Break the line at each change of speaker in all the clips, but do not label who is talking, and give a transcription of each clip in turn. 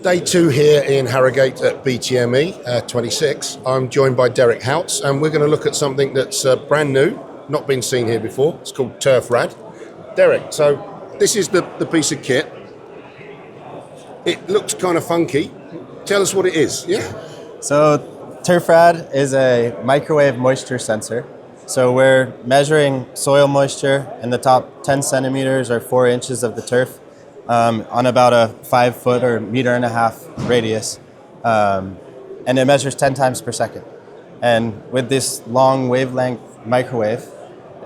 Day 2 here in Harrogate at BTME 26. I'm joined by Derek Houts, and we're going to look at something that's brand new, not been seen here before. It's called TurfRad. Derek, so this is the piece of kit. It looks kind of funky. Tell us what it is. Yeah.
So TurfRad is a microwave moisture sensor. So we're measuring soil moisture in the top 10 centimeters or 4 inches of the turf on about a 5 foot or 1.5 meter radius. And it measures 10 times per second. And with this long wavelength microwave,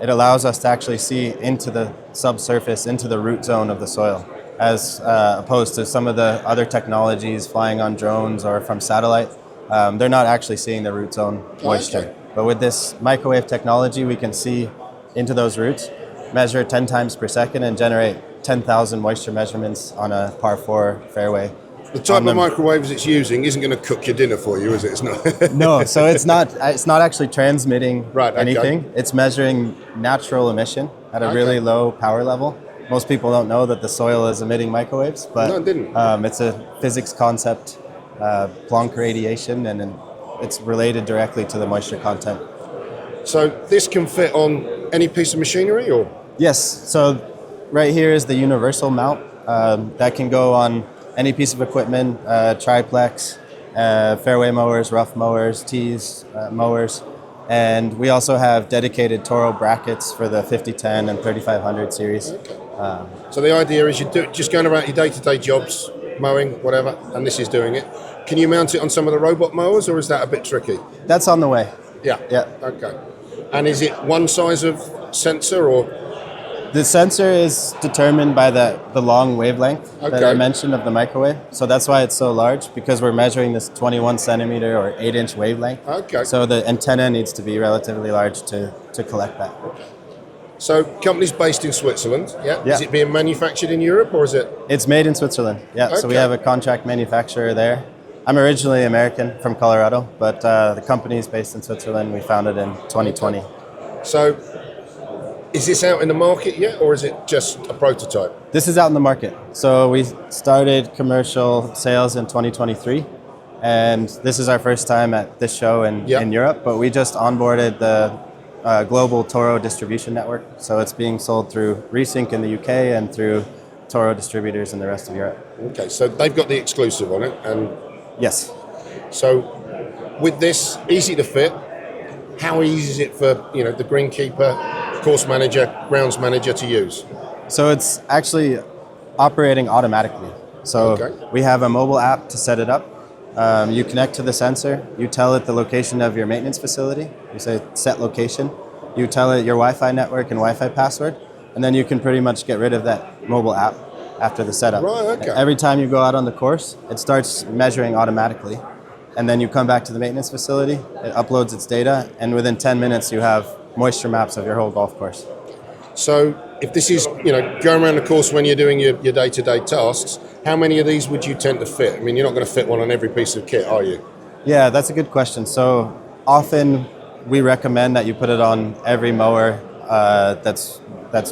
it allows us to actually see into the subsurface, into the root zone of the soil, as opposed to some of the other technologies flying on drones or from satellite. They're not actually seeing the root zone moisture.
Okay.
But with this microwave technology, we can see into those roots, measure 10 times per second, and generate 10,000 moisture measurements on a par 4 fairway.
The type of microwaves it's using isn't going to cook your dinner for you, is it? It's not.
No, so it's not actually transmitting anything.
Okay.
It's measuring natural emission at a really low power level. Most people don't know that the soil is emitting microwaves, but
No, I didn't.
It's a physics concept, Planck radiation, and it's related directly to the moisture content.
So this can fit on any piece of machinery, or?
Yes, so right here is the universal mount that can go on any piece of equipment, triplex, fairway mowers, rough mowers, tees, mowers. And we also have dedicated Toro brackets for the 5010 and 3500 series.
Okay. So the idea is just going around your day-to-day jobs, mowing, whatever, and this is doing it. Can you mount it on some of the robot mowers, or is that a bit tricky?
That's on the way.
Yeah.
Yeah.
Okay. And is it one size of sensor, or?
The sensor is determined by the long wavelength that I mentioned of the microwave. So that's why it's so large, because we're measuring this 21 centimeter or 8-inch wavelength.
Okay.
So the antenna needs to be relatively large to collect that.
So company's based in Switzerland, yeah?
Yeah.
Is it being manufactured in Europe, or is it?
It's made in Switzerland, yeah. So we
Okay.
have a contract manufacturer there. I'm originally American from Colorado, but the company is based in Switzerland. We founded in 2020.
So is this out in the market yet, or is it just a prototype?
This is out in the market. So we started commercial sales in 2023, and this is our first time at this show in Europe, but we just onboarded the global Toro distribution network. So it's being sold through Resync in the UK and through Toro distributors in the rest of Europe.
Okay, so they've got the exclusive on it, and
Yes.
so with this, easy to fit. How easy is it for the greenkeeper, course manager, grounds manager to use?
So it's actually operating automatically. So we have a mobile app to set it up. You connect to the sensor, you tell it the location of your maintenance facility, you say set location, you tell it your Wi-Fi network and Wi-Fi password, and then you can pretty much get rid of that mobile app after the setup.
Right, okay.
Every time you go out on the course, it starts measuring automatically. And then you come back to the maintenance facility, it uploads its data, and within 10 minutes you have moisture maps of your whole golf course.
So if this is, going around the course when you're doing your day-to-day tasks, how many of these would you tend to fit? I mean, you're not going to fit one on every piece of kit, are you?
Yeah, that's a good question. So often we recommend that you put it on every mower that's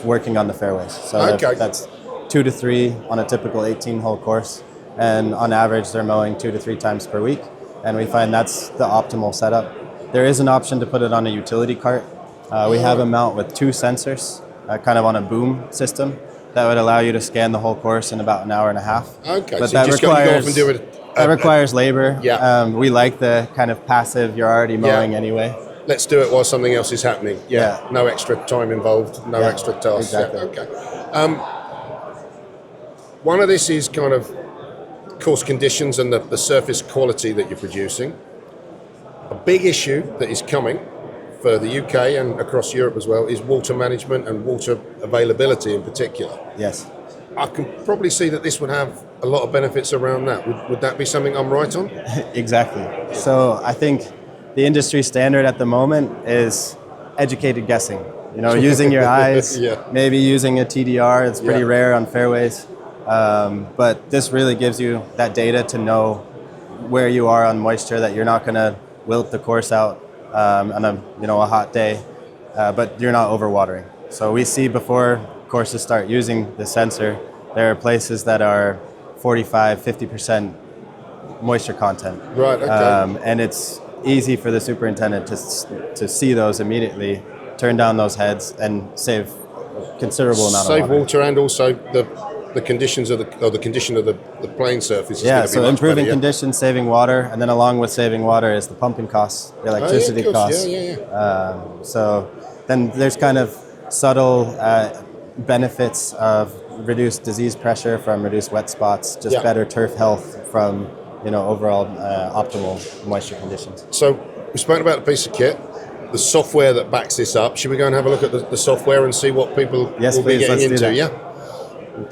working on the fairways. So that's 2 to 3 on a typical 18-hole course. And on average, they're mowing 2 to 3 times per week. And we find that's the optimal setup. There is an option to put it on a utility cart. We have a mount with 2 sensors, kind of on a boom system, that would allow you to scan the whole course in about an hour and a half.
Okay,
but
so you just go off and do it.
That requires labor.
Yeah.
We like the kind of passive, you're already mowing anyway.
Let's do it while something else is happening. Yeah. No extra time involved, no extra tasks.
Exactly.
Yeah, okay. One of this is kind of course conditions and the surface quality that you're producing. A big issue that is coming for the UK and across Europe as well is water management and water availability in particular.
Yes.
I can probably see that this would have a lot of benefits around that. Would that be something I'm right on?
Exactly. So I think the industry standard at the moment is educated guessing. Using your eyes, maybe using a TDR. It's pretty rare on fairways. But this really gives you that data to know where you are on moisture, that you're not going to wilt the course out on a hot day, but you're not overwatering. So we see before courses start using the sensor, there are places that are 45, 50% moisture content.
Right, okay.
And it's easy for the superintendent to see those immediately, turn down those heads, and save a considerable amount of
Save
water.
water and also the conditions of the condition of the playing surface is
Yeah,
going to be
so
much
improving
better,
conditions, saving water, and then along with saving water is the pumping costs, the electricity
of course.
costs.
Yeah.
So then there's kind of subtle benefits of reduced disease pressure from reduced wet spots, just better turf health from overall optimal moisture conditions.
So we spoke about the piece of kit, the software that backs this up. Should we go and have a look at the software and see what people
Yes,
will
please,
be getting
let's do
into?
that.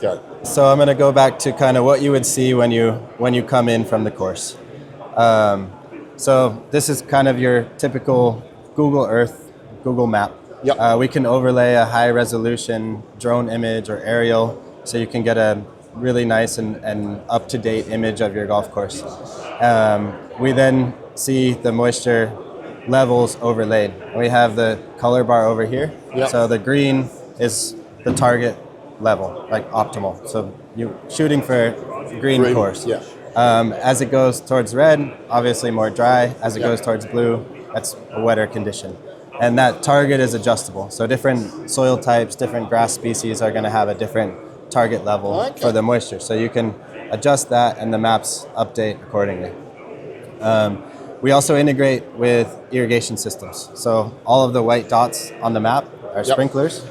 Yeah. Okay.
So I'm going to go back to kind of what you would see when you come in from the course. So this is kind of your typical Google Earth, Google map.
Yep.
We can overlay a high resolution drone image or aerial, so you can get a really nice and up-to-date image of your golf course. We then see the moisture levels overlaid. We have the color bar over here.
Yep.
So the green is the target level, like optimal. So you're shooting for green course.
Yeah.
As it goes towards red, obviously more dry. As it goes towards blue, that's a wetter condition. And that target is adjustable. So different soil types, different grass species are going to have a different target level for the moisture. So you can adjust that and the maps update accordingly. We also integrate with irrigation systems. So all of the white dots on the map are sprinklers,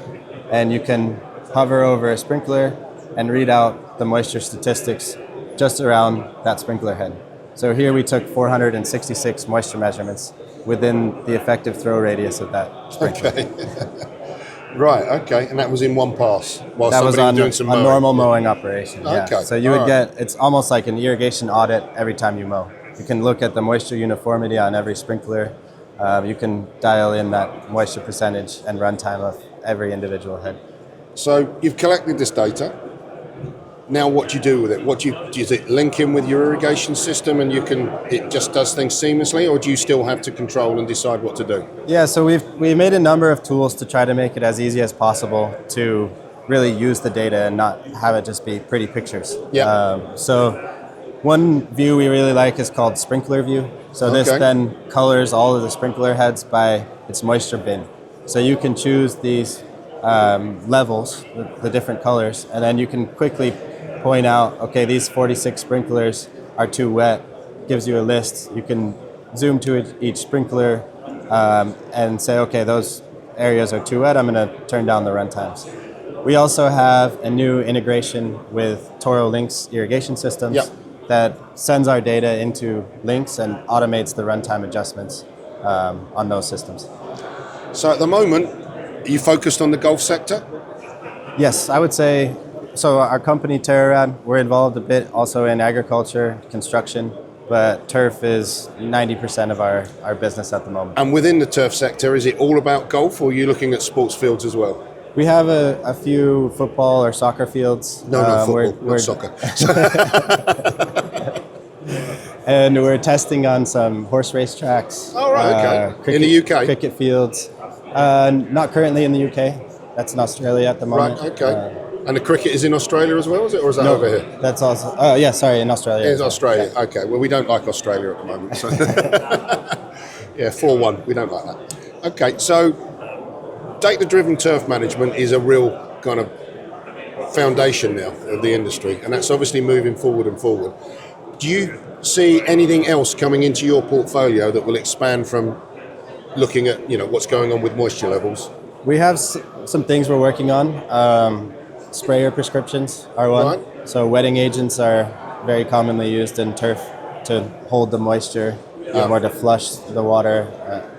and you can hover over a sprinkler and read out the moisture statistics just around that sprinkler head. So here we took 466 moisture measurements within the effective throw radius of that sprinkler.
Okay. Right, okay. And that was in one pass while
That was
somebody
on
doing some
a
mowing.
normal mowing operation. Yeah.
Okay,
So you would get, it's almost like an irrigation audit every time you mow. You can look at the moisture uniformity on every sprinkler. You can dial in that moisture percentage and runtime of every individual head.
So you've collected this data. Now what do you do with it? Does it link in with your irrigation system and it just does things seamlessly, or do you still have to control and decide what to do?
Yeah, so we made a number of tools to try to make it as easy as possible to really use the data and not have it just be pretty pictures.
Yeah.
So one view we really like is called sprinkler view. So this then colors all of the sprinkler heads by its moisture bin. So you can choose these levels, the different colors, and then you can quickly point out, okay, these 46 sprinklers are too wet. Gives you a list. You can zoom to each sprinkler and say, okay, those areas are too wet. I'm going to turn down the run times. We also have a new integration with Toro Link's irrigation systems that sends our data into Links and automates the runtime adjustments on those systems.
So at the moment, are you focused on the golf sector?
Yes, I would say, so our company TurfRad, we're involved a bit also in agriculture, construction, but turf is 90% of our business at the moment.
And within the turf sector, is it all about golf, or are you looking at sports fields as well?
We have a few football or soccer fields.
No, football, not soccer.
And we're testing on some horse race tracks.
Oh, right, okay. In the UK?
Cricket fields. Not currently in the UK. That's in Australia at the moment.
Right, okay. And the cricket is in Australia as well, is it? Or is that over here?
That's also, in Australia.
It's Australia, okay. Well, we don't like Australia at the moment. So. Yeah, 4-1, we don't like that. Okay, so data-driven turf management is a real kind of foundation now of the industry, and that's obviously moving forward and forward. Do you see anything else coming into your portfolio that will expand from looking at what's going on with moisture levels?
We have some things we're working on. Sprayer prescriptions are one.
Right.
So wetting agents are very commonly used in turf to hold the moisture or to flush the water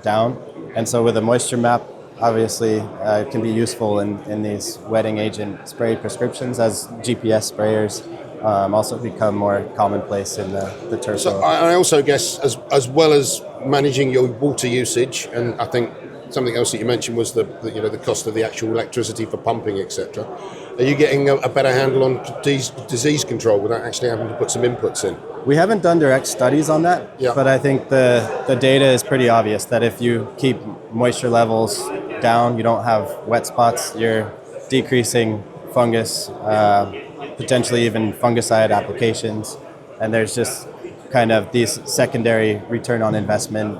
down. And so with a moisture map, obviously it can be useful in these wetting agent spray prescriptions, as GPS sprayers also become more commonplace in the turf.
So I also guess as well as managing your water usage, and I think something else that you mentioned was the cost of the actual electricity for pumping, etc. Are you getting a better handle on disease control without actually having to put some inputs in?
We haven't done direct studies on that, but I think the data is pretty obvious that if you keep moisture levels down, you don't have wet spots, you're decreasing fungus, potentially even fungicide applications, and there's just kind of these secondary return on investment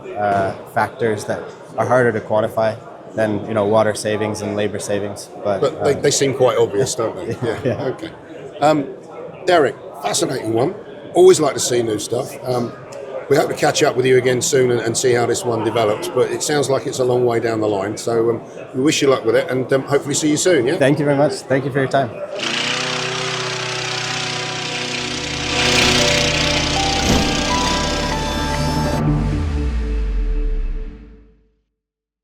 factors that are harder to quantify than water savings and labor savings.
But they seem quite obvious, don't they? Yeah.
Yeah.
Okay. Derek, fascinating one. Always like to see new stuff. We hope to catch up with you again soon and see how this one develops. But it sounds like it's a long way down the line. So we wish you luck with it and hopefully see you soon. Yeah.
Thank you very much. Thank you for your time.